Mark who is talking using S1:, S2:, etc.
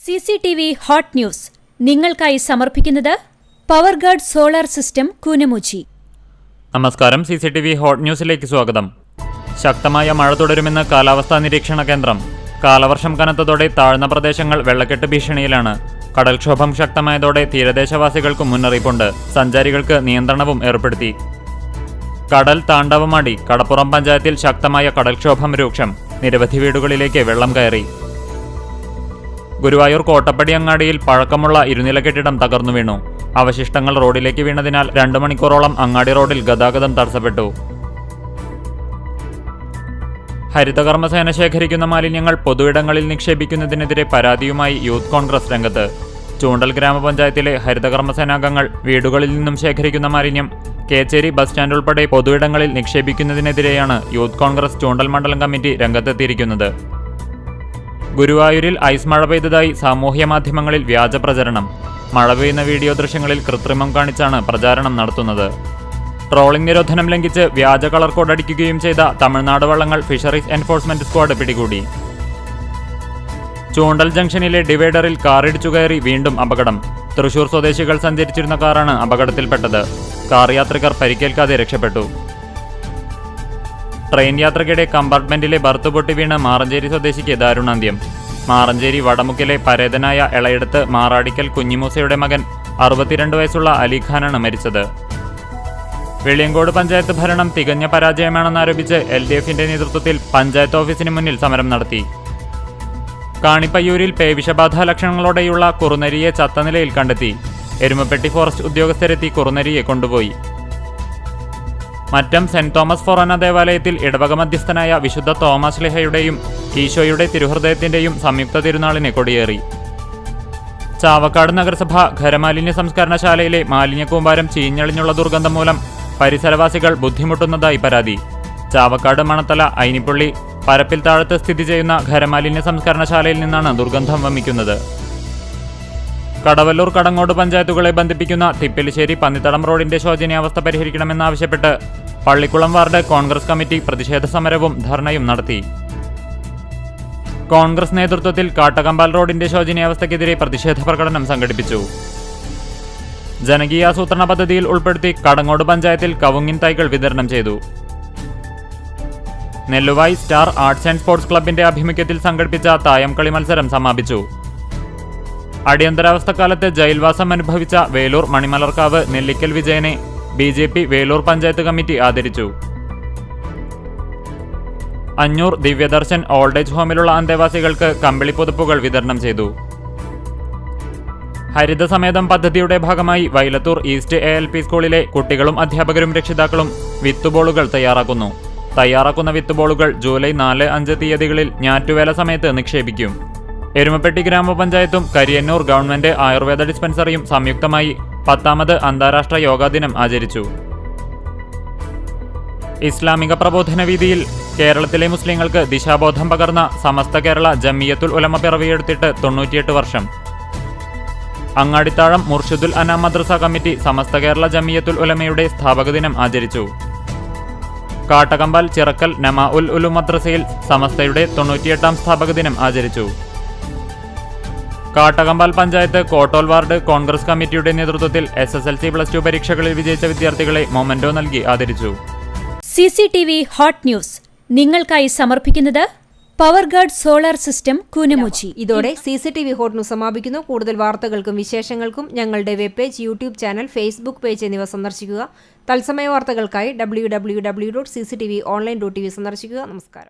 S1: CCTV hot news നിങ്ങൾക്കായി സമർപ്പിക്കുന്നത് Powerguard solar system Koonamuchi.
S2: നമസ്കാരം. CCTV ഹോട്ട് ന്യൂസിലേക്ക് സ്വാഗതം. ശക്തമായ മഴ തുടരുമെന്ന് കാലാവസ്ഥാ നിരീക്ഷണ കേന്ദ്രം. കാലവർഷം കനത്തതോടെ താഴ്ന്ന പ്രദേശങ്ങൾ വെള്ളക്കെട്ട് ഭീഷണിയിലാണ്. കടൽക്ഷോഭം ശക്തമായതോടെ തീരദേശവാസികൾക്ക് മുന്നറിയിപ്പുണ്ട്. സഞ്ചാരികൾക്ക് നിയന്ത്രണവും ഏർപ്പെടുത്തി. കടൽ താണ്ഡവമാടി. കടപ്പുറം പഞ്ചായത്തിൽ ശക്തമായ കടൽക്ഷോഭം രൂക്ഷം. നിരവധി വീടുകളിലേക്ക് വെള്ളം കയറി. ഗുരുവായൂർ കോട്ടപ്പടി അങ്ങാടിയിൽ പഴക്കമുള്ള ഇരുനില കെട്ടിടം തകർന്നു വീണു. അവശിഷ്ടങ്ങൾ റോഡിലേക്ക് വീണതിനാൽ 2 മണിക്കൂറോളം അങ്ങാടി റോഡിൽ ഗതാഗതം തടസ്സപ്പെട്ടു. ഹരിതകർമ്മസേന ശേഖരിക്കുന്ന മാലിന്യങ്ങൾ പൊതുയിടങ്ങളിൽ നിക്ഷേപിക്കുന്നതിനെതിരെ പരാതിയുമായി യൂത്ത് കോൺഗ്രസ് രംഗത്ത്. ചൂണ്ടൽ ഗ്രാമപഞ്ചായത്തിലെ ഹരിതകർമ്മസേനാംഗങ്ങൾ വീടുകളിൽ നിന്നും ശേഖരിക്കുന്ന മാലിന്യം കേച്ചേരി ബസ് സ്റ്റാൻഡ് ഉൾപ്പെടെ പൊതുയിടങ്ങളിൽ നിക്ഷേപിക്കുന്നതിനെതിരെയാണ് യൂത്ത് കോൺഗ്രസ് ചൂണ്ടൽ മണ്ഡലം കമ്മിറ്റി രംഗത്തെത്തിയിരിക്കുന്നത്. ഗുരുവായൂരിൽ ഐസ് മഴ പെയ്തതായി സാമൂഹ്യ മാധ്യമങ്ങളിൽ വ്യാജ പ്രചരണം. മഴ പെയ്യുന്ന വീഡിയോ ദൃശ്യങ്ങളിൽ കൃത്രിമം കാണിച്ചാണ് പ്രചാരണം നടത്തുന്നത്. ട്രോളിംഗ് നിരോധനം ലംഘിച്ച് വ്യാജ കളർ കോഡ് അടിക്കുകയും ചെയ്ത തമിഴ്നാട് വള്ളങ്ങൾ ഫിഷറീസ് എൻഫോഴ്സ്മെന്റ് സ്ക്വാഡ് പിടികൂടി. ചൂണ്ടൽ ജംഗ്ഷനിലെ ഡിവൈഡറിൽ കാറിടിച്ചു കയറി വീണ്ടും അപകടം. തൃശൂർ സ്വദേശികൾ സഞ്ചരിച്ചിരുന്ന കാറാണ് അപകടത്തിൽപ്പെട്ടത്. കാർ യാത്രികർ പരിക്കേൽക്കാതെ രക്ഷപ്പെട്ടു. ട്രെയിൻ യാത്രയ്ക്കിടെ കമ്പാർട്ട്മെന്റിലെ ബർത്ത് പൊട്ടി വീണ് മാറഞ്ചേരി സ്വദേശിക്ക് ദാരുണാന്ത്യം. മാറഞ്ചേരി വടമുക്കിലെ പരേതനായ എളയെടുത്ത് മാറാടിക്കൽ കുഞ്ഞിമൂസയുടെ മകൻ 62 വയസ്സുള്ള അലിഖാനാണ് മരിച്ചത്. വെളിയങ്കോട് പഞ്ചായത്ത് ഭരണം തികഞ്ഞ പരാജയമാണെന്നാരോപിച്ച് LDFന്റെ നേതൃത്വത്തിൽ പഞ്ചായത്ത് ഓഫീസിന് മുന്നിൽ സമരം നടത്തി. കാണിപ്പയ്യൂരിൽ പേവിഷബാധ ലക്ഷണങ്ങളോടെയുള്ള കുറുനരിയെ ചത്ത നിലയിൽ കണ്ടെത്തി. എരുമപ്പെട്ടി ഫോറസ്റ്റ് ഉദ്യോഗസ്ഥരെത്തി കുറുനരിയെ കൊണ്ടുപോയി. മറ്റം സെന്റ് തോമസ് ഫൊറോന ദേവാലയത്തിൽ ഇടവക മധ്യസ്ഥനായ വിശുദ്ധ തോമസ് ലിഹയുടെയും ഈശോയുടെ തിരുഹൃദയത്തിന്റെയും സംയുക്ത തിരുനാളിന് കൊടിയേറി. ചാവക്കാട് നഗരസഭ ഖരമാലിന്യ സംസ്കരണശാലയിലെ മാലിന്യക്കൂമ്പാരം ചീഞ്ഞളിഞ്ഞുള്ള ദുർഗന്ധം മൂലം പരിസരവാസികൾ ബുദ്ധിമുട്ടുന്നതായി പരാതി. ചാവക്കാട് മണത്തല ഐനിപ്പള്ളി പരപ്പിൽ താഴത്ത് സ്ഥിതി ചെയ്യുന്ന ഖരമാലിന്യ സംസ്കരണശാലയിൽ നിന്നാണ് ദുർഗന്ധം വമിക്കുന്നത്. കടവല്ലൂർ കടങ്ങോട് പഞ്ചായത്തുകളെ ബന്ധിപ്പിക്കുന്ന തിപ്പിലിശ്ശേരി പന്നിത്തടം റോഡിന്റെ ശോചനീയാവസ്ഥ പരിഹരിക്കണമെന്നാവശ്യപ്പെട്ട് പള്ളിക്കുളം വാർഡ് കോൺഗ്രസ് കമ്മിറ്റി പ്രതിഷേധ സമരവും ധർണയും നടത്തി. കോൺഗ്രസ് നേതൃത്വത്തിൽ കാട്ടകമ്പാൽ റോഡിന്റെ ശോചനീയാവസ്ഥയ്ക്കെതിരെ പ്രതിഷേധ പ്രകടനം സംഘടിപ്പിച്ചു. ജനകീയാസൂത്രണ പദ്ധതിയിൽ ഉൾപ്പെടുത്തി കടങ്ങോട് പഞ്ചായത്തിൽ കവുങ്ങിൻ തൈകൾ വിതരണം ചെയ്തു. Nelluvai star arts and sports ക്ലബിന്റെ ആഭിമുഖ്യത്തിൽ സംഘടിപ്പിച്ച തായംകളി മത്സരം സമാപിച്ചു. അടിയന്തരാവസ്ഥക്കാലത്ത് ജയിൽവാസം അനുഭവിച്ച വേലൂർ മണിമലർക്കാവ് നെല്ലിക്കൽ വിജയനെ BJP വേലൂർ പഞ്ചായത്ത് കമ്മിറ്റി ആദരിച്ചു. അഞ്ഞൂർ ദിവ്യദർശൻ ഓൾഡ് ഏജ് ഹോമിലുള്ള അന്തേവാസികൾക്ക് കമ്പിളി പുതുപ്പുകൾ വിതരണം ചെയ്തു. ഹരിതസമേതം പദ്ധതിയുടെ ഭാഗമായി വൈലത്തൂർ ഈസ്റ്റ് ALP സ്കൂളിലെ കുട്ടികളും അധ്യാപകരും രക്ഷിതാക്കളും വിത്തുബോളുകൾ തയ്യാറാക്കുന്ന വിത്തുബോളുകൾ ജൂലൈ 4-5 തീയതികളിൽ ഞാറ്റുവേല സമയത്ത് നിക്ഷേപിക്കും. എരുമപ്പെട്ടി ഗ്രാമപഞ്ചായത്തും കരിയന്നൂർ ഗവൺമെന്റ് ആയുർവേദ ഡിസ്പെൻസറിയും സംയുക്തമായി 10ാമത് അന്താരാഷ്ട്ര യോഗാ ദിനം ആചരിച്ചു. ഇസ്ലാമിക പ്രബോധന വീതിയിൽ കേരളത്തിലെ മുസ്ലിങ്ങൾക്ക് ദിശാബോധം പകർന്ന സമസ്ത കേരള ജമിയത്തുൽ ഉലമ പിറവിയെടുത്തിട്ട് 98 വർഷം. അങ്ങാടിത്താഴം മുർഷിദുൽ അനാം മദ്രസ കമ്മിറ്റി സമസ്ത കേരള ജമിയത്തുൽ ഉലമയുടെ സ്ഥാപക ദിനം ആചരിച്ചു. കാട്ടകമ്പാൽ ചിറക്കൽ നമാ ഉൽ ഉലൂം മദ്രസയിൽ സമസ്തയുടെ 98ാം സ്ഥാപക ദിനം ആചരിച്ചു. കാട്ടകമ്പാൽ പഞ്ചായത്ത് കോട്ടോൽ വാർഡ് കോൺഗ്രസ് കമ്മിറ്റിയുടെ നേതൃത്വത്തിൽ SSLC+2 പരീക്ഷകളിൽ വിജയിച്ച വിദ്യാർത്ഥികളെ മൊമെന്റോ നൽകി ആദരിച്ചു.
S1: CCTV ഹോട്ട് ന്യൂസ് നിങ്ങൾക്കായി സമർപ്പിക്കുന്നത് പവർഗാർഡ് സോളാർ സിസ്റ്റം കൂനമുച്ചി.
S3: ഇതോടെ CCTV ഹോട്ട് ന്യൂസ് സമാപിക്കുന്നു. കൂടുതൽ വാർത്തകൾക്കും വിശേഷങ്ങൾക്കും ഞങ്ങളുടെ web page, YouTube channel, Facebook page എന്നിവ സന്ദർശിക്കുക. തത്സമയ വാർത്തകൾക്കായി www.cctv online.tv സന്ദർശിക്കുക. നമസ്കാരം.